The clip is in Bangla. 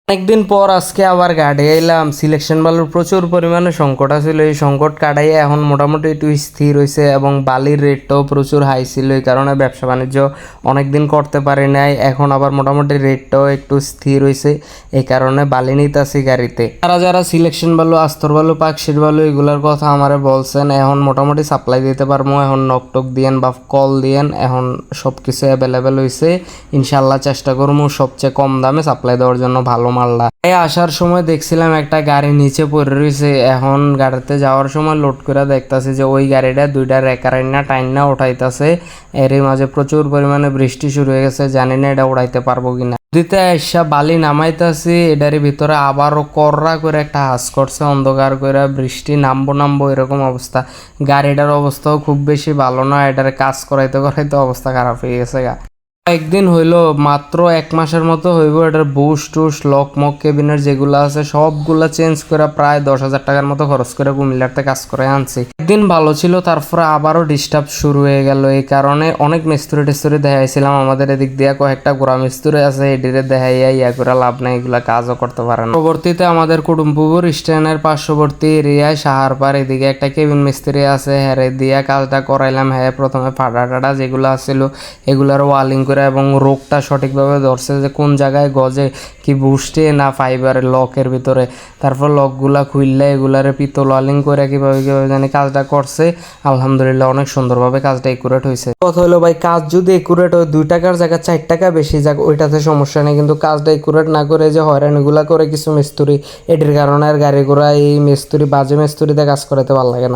অনেকদিন পর আজকে আবার গাড়ি এলাম। সিলেকশন বালুর প্রচুর পরিমাণে সংকট ছিল, এই সংকট কাটাইয়ে এখন মোটামুটি একটু স্থির হয়েছে এবং বালির রেটটাও প্রচুর হাই ছিল, এই কারণে ব্যবসা বাণিজ্য অনেকদিন করতে পারি নাই। এখন আবার মোটামুটি রেটটাও একটু স্থির হয়েছে, এই কারণে বালি নিতেছি গাড়িতে। যারা যারা সিলেকশন বালু, আস্তর বালু, পাকশির বালু এগুলোর কথা আমারে বলছেন, এখন মোটামুটি সাপ্লাই দিতে পারবো। এখন নকটক দিয়েন বা কল দিয়েন, এখন সব কিছু অ্যাভেলেবেল হয়েছে। ইনশাল্লাহ চেষ্টা করবো সবচেয়ে কম দামে সাপ্লাই দেওয়ার জন্য ভালো মালটা। এই আসার সময় দেখছিলাম একটা গাড়ি নিচে পড়ে রয়েছে, এখন গাড়িতে যাওয়ার সময় লোড করে দেখতাছি যে ওই গাড়িটা দুইটা রেকারাইনা টাইনা উঠাইতেছে। এরই মাঝে প্রচুর পরিমাণে বৃষ্টি শুরু হয়ে গেছে, জানি না এটা উড়াইতে পারবো কিনা। নদীতে এসা বালি নামাইতাছি, এটার ভিতরে আবারও কররা করে একটা হাস করছে, অন্ধকার করে বৃষ্টি নামবো নামবো এরকম অবস্থা। গাড়িটার অবস্থাও খুব বেশি ভালো না, এটার কাজ করাইতে করাইতে অবস্থা খারাপ হয়ে গেছে গা। একদিন হইলো, মাত্র 1 মাসের মতো হইব, এটার বুশ টুশ লক মক কেবিনের যেগুলো আছে সবগুলা চেঞ্জ করে প্রায় 10,000 টাকার মতো খরচ করে কুমিল্লাতে কাজ করে আনছি। একদিন ভালো ছিল, তারপরে আবারও ডিস্টার্ব শুরু হয়ে গেল। এই কারণে অনেক মিস্ত্রি টিস্ত্রি দেখাইছিলাম, আমাদের এদিক দিয়ে কয়েকটা গোড়া মিস্ত্রি আছে, এটিরে দেখাইয়া ইয়া করে লাভ নাই, এগুলা কাজও করতে পারে না। পরবর্তীতে আমাদের কুটুমপুকুর স্ট্যান্ডের পার্শ্ববর্তী এরিয়ায় সাহারপাড় এদিকে একটা কেবিন মিস্ত্রি আছে, হ্যারে দিয়া কাজটা করাইলাম। হ্যাঁ প্রথমে ফাটা টাটা যেগুলো আছিল এগুলার ওয়ালিং করে এবং রোগটা সঠিকভাবে ধরছে যে কোন জায়গায় গজে, কি বুস্টে না ফাইবারের লকের ভিতরে। তারপর লকগুলা খুললে এগুলারে পিতল ওয়ালিং করে কীভাবে কীভাবে জানি কাজটা করছে। আলহামদুলিল্লাহ অনেক সুন্দরভাবে কাজটা একুরেট হয়েছে। কথা হলো ভাই, কাজ যদি একুরেট হয় 2 টাকার জায়গায় 4 টাকা বেশি যাক ওইটাতে সমস্যা নেই, কিন্তু কাজটা একুরেট না করে যে হয়রানিগুলা করে কিছু মিস্ত্রি, এটির কারণে আর গাড়ি ঘোড়া এই মিস্ত্রি বাজে মিস্ত্রিতে কাজ করাতে ভালো লাগে না।